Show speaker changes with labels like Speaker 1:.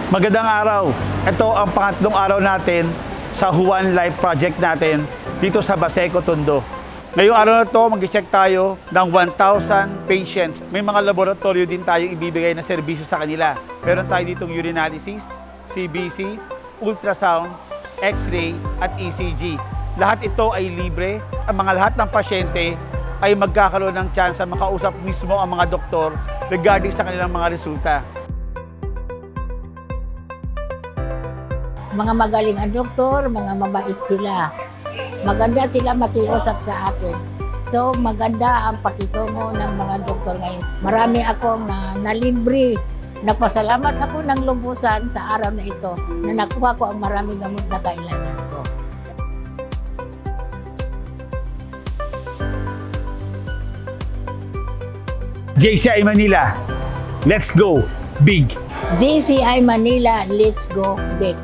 Speaker 1: Magandang araw. Ito ang pangatlong araw natin sa Juan Life Project natin dito sa Baseco, Tondo. Ngayong araw na to, mag-check tayo ng 1,000 patients. May mga laboratorio din tayo ibibigay na serbisyo sa kanila. Meron tayo ditong urinalysis, CBC, ultrasound, X-ray at ECG. Lahat ito ay libre. Ang mga lahat ng pasyente ay magkakaroon ng chance na makausap mismo ang mga doktor regarding sa kanilang mga resulta.
Speaker 2: Mga magaling ang doktor, mga mabait sila. Maganda sila makiusap sa atin. So maganda ang pakitungo ng mga doktor ngayon. Marami akong nalibre. Nagpasalamat ako ng lubusan sa araw na ito na nakuha ko ang maraming gamot na kailangan ko.
Speaker 1: JCI Manila, let's go big!
Speaker 2: JCI Manila, let's go big.